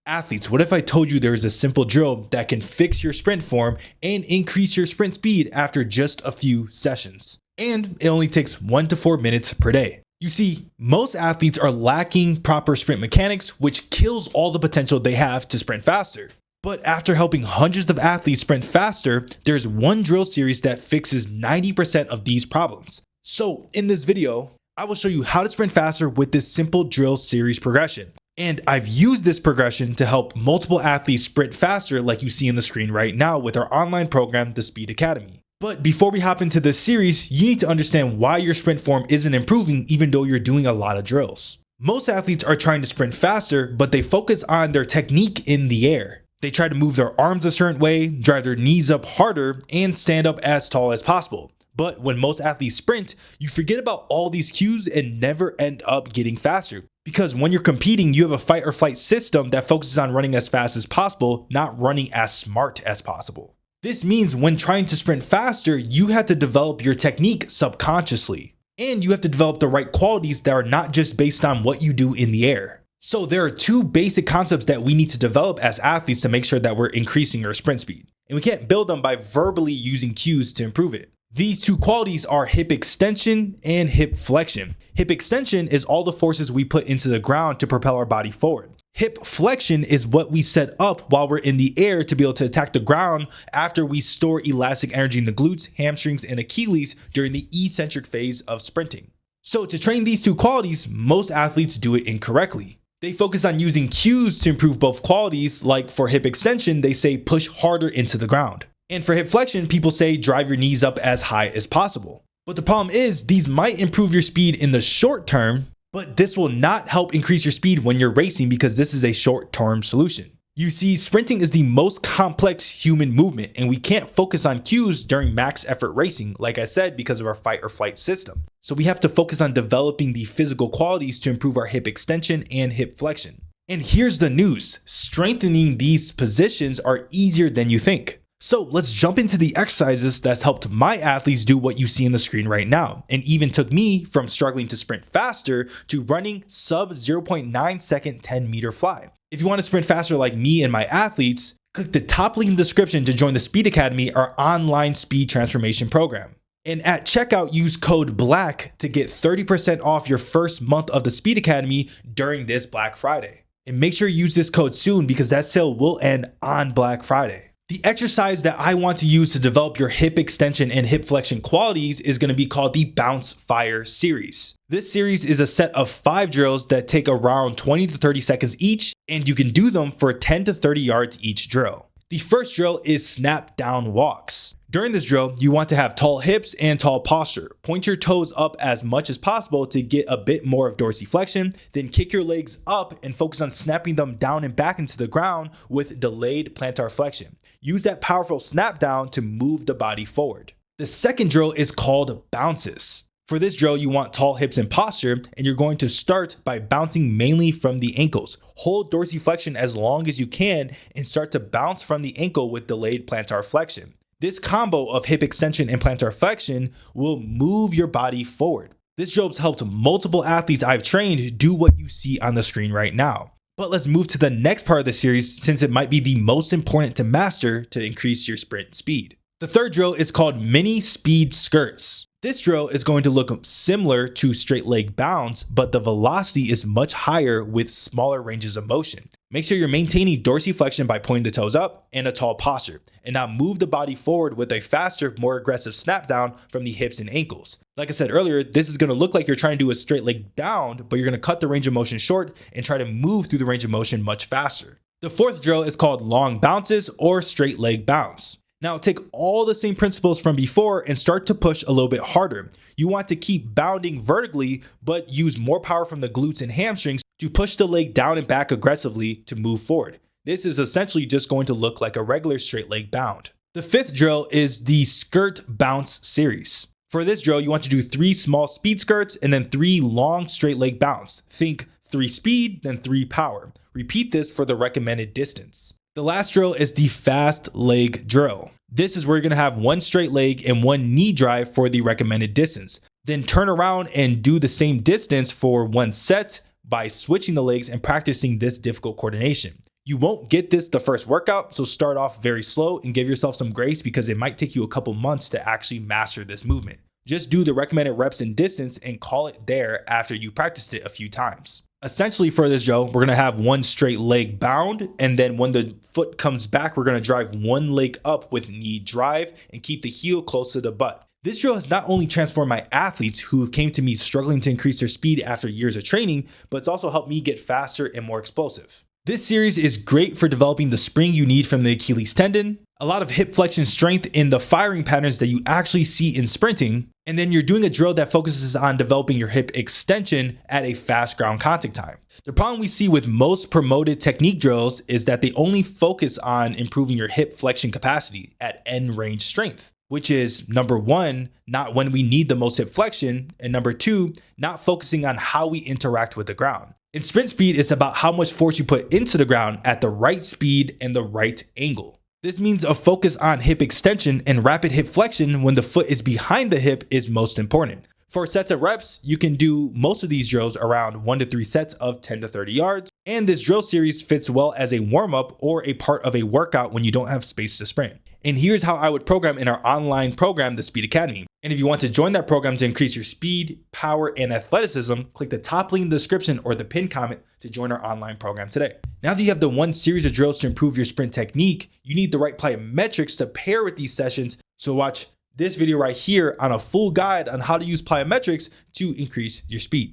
Athletes, what if I told you there's a simple drill that can fix your sprint form and increase your sprint speed after just a few sessions? And it only takes 1 to 4 minutes per day. You see, most athletes are lacking proper sprint mechanics, which kills all the potential they have to sprint faster. But after helping hundreds of athletes sprint faster, there's one drill series that fixes 90% of these problems. So in this video, I will show you how to sprint faster with this simple drill series progression. And I've used this progression to help multiple athletes sprint faster like you see on the screen right now with our online program, the Speed Academy. But before we hop into this series, you need to understand why your sprint form isn't improving even though you're doing a lot of drills. Most athletes are trying to sprint faster, but they focus on their technique in the air. They try to move their arms a certain way, drive their knees up harder, and stand up as tall as possible. But when most athletes sprint, you forget about all these cues and never end up getting faster. Because when you're competing, you have a fight or flight system that focuses on running as fast as possible, not running as smart as possible. This means when trying to sprint faster, you have to develop your technique subconsciously. And you have to develop the right qualities that are not just based on what you do in the air. So there are two basic concepts that we need to develop as athletes to make sure that we're increasing our sprint speed. And we can't build them by verbally using cues to improve it. These two qualities are hip extension and hip flexion. Hip extension is all the forces we put into the ground to propel our body forward. Hip flexion is what we set up while we're in the air to be able to attack the ground after we store elastic energy in the glutes, hamstrings, and Achilles during the eccentric phase of sprinting. So to train these two qualities, most athletes do it incorrectly. They focus on using cues to improve both qualities, like for hip extension, they say push harder into the ground. And for hip flexion, people say drive your knees up as high as possible. But the problem is these might improve your speed in the short term, but this will not help increase your speed when you're racing because this is a short-term solution. You see, sprinting is the most complex human movement, and we can't focus on cues during max effort racing, like I said, because of our fight or flight system. So we have to focus on developing the physical qualities to improve our hip extension and hip flexion. And here's the news, strengthening these positions are easier than you think. So let's jump into the exercises that's helped my athletes do what you see on the screen right now, and even took me from struggling to sprint faster to running sub 0.9 second 10 meter fly. If you want to sprint faster like me and my athletes, click the top link in the description to join the Speed Academy, our online speed transformation program. And at checkout, use code BLACK to get 30% off your first month of the Speed Academy during this Black Friday. And make sure you use this code soon because that sale will end on Black Friday. The exercise that I want to use to develop your hip extension and hip flexion qualities is going to be called the Bounce Fire series. This series is a set of 5 drills that take around 20 to 30 seconds each, and you can do them for 10 to 30 yards each drill. The first drill is snap down walks. During this drill, you want to have tall hips and tall posture. Point your toes up as much as possible to get a bit more of dorsiflexion, then kick your legs up and focus on snapping them down and back into the ground with delayed plantar flexion. Use that powerful snap down to move the body forward. The second drill is called bounces. For this drill, you want tall hips and posture, and you're going to start by bouncing mainly from the ankles. Hold dorsiflexion as long as you can and start to bounce from the ankle with delayed plantar flexion. This combo of hip extension and plantar flexion will move your body forward. This drill's helped multiple athletes I've trained do what you see on the screen right now. But let's move to the next part of the series since it might be the most important to master to increase your sprint speed. The third drill is called mini speed skirts. This drill is going to look similar to straight leg bounds, but the velocity is much higher with smaller ranges of motion. Make sure you're maintaining dorsiflexion by pointing the toes up and a tall posture, and now move the body forward with a faster, more aggressive snap down from the hips and ankles. Like I said earlier, this is going to look like you're trying to do a straight leg bound, but you're going to cut the range of motion short and try to move through the range of motion much faster. The fourth drill is called long bounces or straight leg bounce. Now take all the same principles from before and start to push a little bit harder. You want to keep bounding vertically, but use more power from the glutes and hamstrings to push the leg down and back aggressively to move forward. This is essentially just going to look like a regular straight leg bound. The fifth drill is the skirt bounce series. For this drill, you want to do 3 small speed skirts and then 3 long straight leg bounce. Think 3 speed, then 3 power. Repeat this for the recommended distance. The last drill is the fast leg drill. This is where you're going to have 1 straight leg and 1 knee drive for the recommended distance. Then turn around and do the same distance for 1 set by switching the legs and practicing this difficult coordination. You won't get this the first workout, so start off very slow and give yourself some grace because it might take you a couple months to actually master this movement. Just do the recommended reps and distance and call it there after you practiced it a few times. Essentially for this drill, we're gonna have one straight leg bound, and then when the foot comes back, we're gonna drive one leg up with knee drive and keep the heel close to the butt. This drill has not only transformed my athletes who came to me struggling to increase their speed after years of training, but it's also helped me get faster and more explosive. This series is great for developing the spring you need from the Achilles tendon, a lot of hip flexion strength in the firing patterns that you actually see in sprinting, and then you're doing a drill that focuses on developing your hip extension at a fast ground contact time. The problem we see with most promoted technique drills is that they only focus on improving your hip flexion capacity at end range strength, which is number one, not when we need the most hip flexion, and number two, not focusing on how we interact with the ground. In sprint speed, it's about how much force you put into the ground at the right speed and the right angle. This means a focus on hip extension and rapid hip flexion when the foot is behind the hip is most important. For sets of reps, you can do most of these drills around 1 to 3 sets of 10 to 30 yards, and this drill series fits well as a warm-up or a part of a workout when you don't have space to sprint. And here's how I would program in our online program, the Speed Academy. And if you want to join that program to increase your speed, power, and athleticism, click the top link in the description or the pinned comment to join our online program today. Now that you have the one series of drills to improve your sprint technique, you need the right plyometrics to pair with these sessions. So watch this video right here on a full guide on how to use plyometrics to increase your speed.